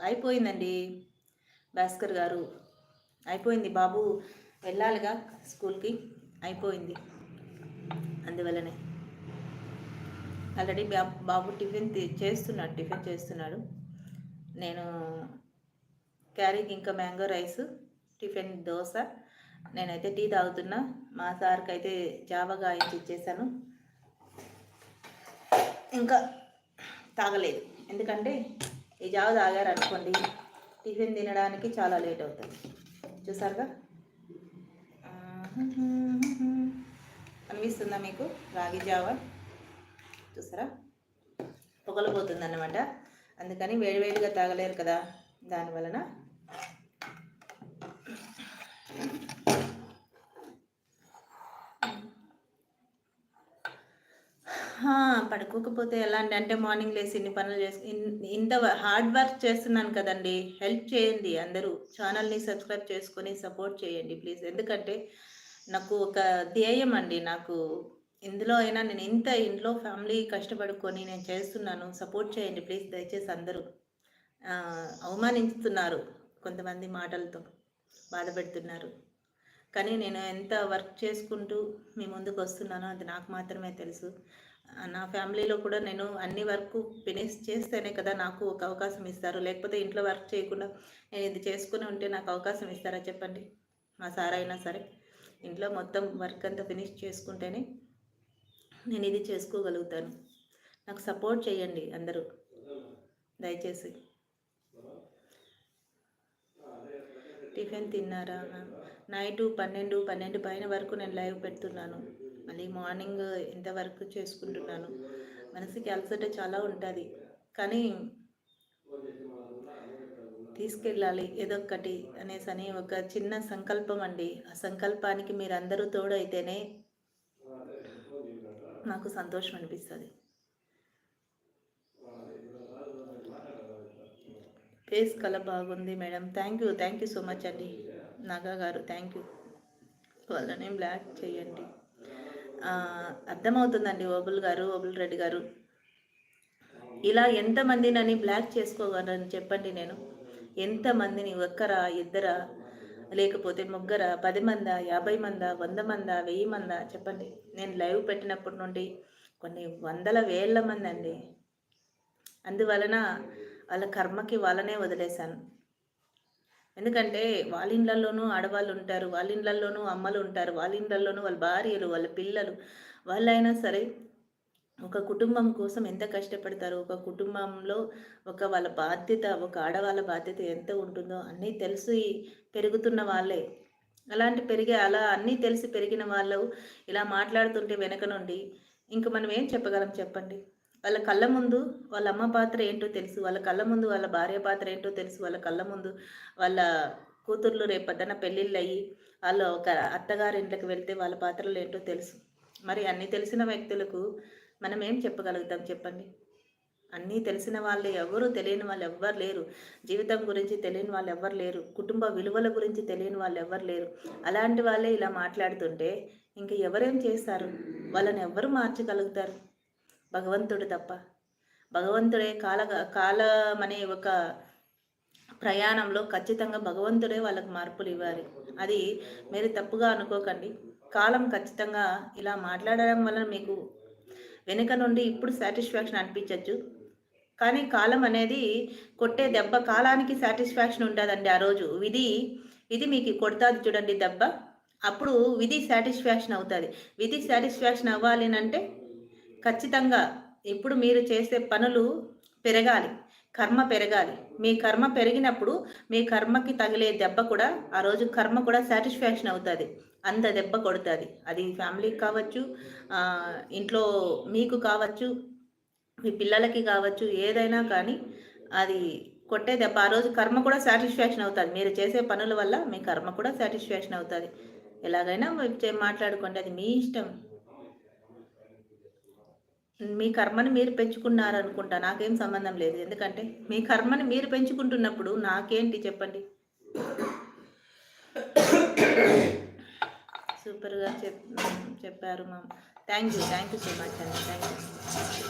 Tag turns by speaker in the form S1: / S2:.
S1: అయిపోయిందండి భాస్కర్ గారు, అయిపోయింది. బాబు వెళ్ళాలిగా స్కూల్కి, అయిపోయింది. అందువల్లనే ఆల్రెడీ బాబు టిఫిన్ చేస్తున్నాడు. నేను క్యారీకి ఇంకా మ్యాంగో రైస్, టిఫిన్ దోశ, నేనైతే టీ తాగుతున్నా. మా సార్కి అయితే జావా గాయించి ఇచ్చేసాను. ఇంకా తాగలేదు, ఎందుకంటే ఈ జావ తాగారు అనుకోండి టిఫిన్ తినడానికి చాలా లేట్ అవుతుంది. చూసారుగా, అనిపిస్తుందా మీకు రాగి జావ? చూసారా, పొగలబోతుంది అన్నమాట. అందుకని వేడివేడిగా తాగలేరు కదా, దానివలన పడుకోకపోతే ఎలా అంటే మార్నింగ్ లేసి ఇన్ని పనులు ఇంత హార్డ్ వర్క్ చేస్తున్నాను కదండి. హెల్ప్ చేయండి, అందరూ ఛానల్ని సబ్స్క్రైబ్ చేసుకొని సపోర్ట్ చేయండి ప్లీజ్. ఎందుకంటే నాకు ఒక ధ్యేయం అండి, నాకు ఇందులో అయినా నేను ఇంట్లో ఫ్యామిలీ కష్టపడుకొని నేను చేస్తున్నాను. సపోర్ట్ చేయండి ప్లీజ్, దయచేసి అందరూ. అవమానిస్తున్నారు కొంతమంది, మాటలతో బాధపెడుతున్నారు. కానీ నేను ఎంత వర్క్ చేసుకుంటూ మీ ముందుకు వస్తున్నానో అది నాకు మాత్రమే తెలుసు. నా ఫ్యామిలీలో కూడా నేను అన్ని వర్క్ ఫినిష్ చేస్తేనే కదా నాకు ఒక అవకాశం ఇస్తారు. లేకపోతే ఇంట్లో వర్క్ చేయకుండా నేను ఇది చేసుకుని ఉంటే నాకు అవకాశం ఇస్తారా చెప్పండి? మా సార్ అయినా సరే ఇంట్లో మొత్తం వర్క్ అంతా ఫినిష్ చేసుకుంటేనే నేను ఇది చేసుకోగలుగుతాను. నాకు సపోర్ట్ చేయండి అందరూ దయచేసి. టిఫిన్ తిన్నారా? నైటు 12 పైన వరకు నేను లైవ్ పెడుతున్నాను. మళ్ళీ మార్నింగ్ ఇంత వర్క్ చేసుకుంటున్నాను. మనసుకి అలసట చాలా ఉంటుంది, కానీ తీసుకెళ్ళాలి ఏదో ఒక్కటి అనేసి ఒక చిన్న సంకల్పం అండి. ఆ సంకల్పానికి మీరు అందరూ తోడైతేనే నాకు సంతోషం అనిపిస్తుంది. ఫేస్ కలర్ బాగుంది madam. Thank you so much అండి నాగా గారు, థ్యాంక్ యూ. వాళ్ళని బ్లాక్ చేయండి. అర్థమవుతుందండి ఓబుల్ రెడ్డి గారు. ఇలా ఎంతమంది నన్ను బ్లాక్ చేసుకోగలరని చెప్పండి. నేను ఎంతమందిని, ఒక్కరా, ఇద్దరా, లేకపోతే ముగ్గురా, 10 మందా, 50 మందా, 100 మందా, 1000 మందా చెప్పండి. నేను లైవ్ పెట్టినప్పటి నుండి కొన్ని వందల వేల మంది అండి. అందువలన వాళ్ళ కర్మకి వాళ్ళనే వదిలేశాను. ఎందుకంటే వాళ్ళ ఇళ్ళల్లోనూ ఆడవాళ్ళు ఉంటారు, వాళ్ళ ఇళ్ళల్లోనూ అమ్మలు ఉంటారు, వాళ్ళ ఇళ్ళల్లోనూ వాళ్ళ భార్యలు, వాళ్ళ పిల్లలు. వాళ్ళైనా సరే ఒక కుటుంబం కోసం ఎంత కష్టపడతారు, ఒక కుటుంబంలో వాళ్ళ బాధ్యత, ఒక ఆడవాళ్ళ బాధ్యత ఎంత ఉంటుందో అన్నీ తెలిసి పెరుగుతున్న వాళ్ళే. అలా అన్నీ తెలిసి పెరిగిన వాళ్ళు ఇలా మాట్లాడుతుంటే వెనక నుండి ఇంక మనం ఏం చెప్పగలం చెప్పండి? వాళ్ళ కళ్ళ ముందు వాళ్ళ అమ్మ పాత్ర ఏంటో తెలుసు, వాళ్ళ కళ్ళ ముందు వాళ్ళ భార్య పాత్ర ఏంటో తెలుసు, వాళ్ళ కళ్ళ ముందు వాళ్ళ కూతుర్లు రేపొద్దున పెళ్ళిళ్ళు అయ్యి వాళ్ళు ఒక అత్తగారింట్లోకి వెళ్తే వాళ్ళ పాత్రలు ఏంటో తెలుసు. మరి అన్నీ తెలిసిన వ్యక్తులకు మనం ఏం చెప్పగలుగుతాం చెప్పండి? అన్నీ తెలిసిన వాళ్ళు ఎవరు, తెలియని వాళ్ళు ఎవ్వరు లేరు. జీవితం గురించి తెలియని వాళ్ళు ఎవ్వరు లేరు. కుటుంబ విలువల గురించి తెలియని వాళ్ళు ఎవ్వరు లేరు. అలాంటి వాళ్ళే ఇలా మాట్లాడుతుంటే ఇంక ఎవరేం చేస్తారు? వాళ్ళని ఎవరు మార్చగలుగుతారు? భగవంతుడు తప్ప. భగవంతుడే కాలం అనే ఒక ప్రయాణంలో ఖచ్చితంగా భగవంతుడే వాళ్ళకు మార్పులు ఇవ్వాలి. అది మీరు తప్పుగా అనుకోకండి. కాలం ఖచ్చితంగా ఇలా మాట్లాడడం వలన మీకు వెనుక నుండి ఇప్పుడు సాటిస్ఫాక్షన్ అనిపించవచ్చు, కానీ కాలం అనేది కొట్టే దెబ్బ కాలానికి సాటిస్ఫాక్షన్ ఉంటుందండి. ఆ రోజు విధి మీకు కొడుతుంది చూడండి దెబ్బ, అప్పుడు విధి సాటిస్ఫాక్షన్ అవుతుంది. విధి సాటిస్ఫాక్షన్ అవ్వాలి అంటే ఖచ్చితంగా ఇప్పుడు మీరు చేసే పనులు పెరగాలి, కర్మ పెరగాలి. మీ కర్మ పెరిగినప్పుడు మీ కర్మకి తగిలే దెబ్బ కూడా ఆ రోజు కర్మ కూడా సాటిస్ఫాక్షన్ అవుతుంది. అంత దెబ్బ కొడుతుంది. అది ఫ్యామిలీకి కావచ్చు, ఇంట్లో మీకు కావచ్చు, మీ పిల్లలకి కావచ్చు, ఏదైనా కానీ అది కొట్టే దెబ్బ ఆ రోజు కర్మ కూడా సాటిస్ఫాక్షన్ అవుతుంది. మీరు చేసే పనుల వల్ల మీ కర్మ కూడా సాటిస్ఫాక్షన్ అవుతుంది. ఎలాగైనా మాట్లాడుకోండి, అది మీ ఇష్టం. మీ కర్మని మీరు పెంచుకున్నారనుకుంటా, నాకేం సంబంధం లేదు. ఎందుకంటే మీ కర్మని మీరు పెంచుకుంటున్నప్పుడు నాకేంటి చెప్పండి? సూపర్గా చెప్పారు మా. థ్యాంక్ యూ సో మచ్ అండి. Thank you.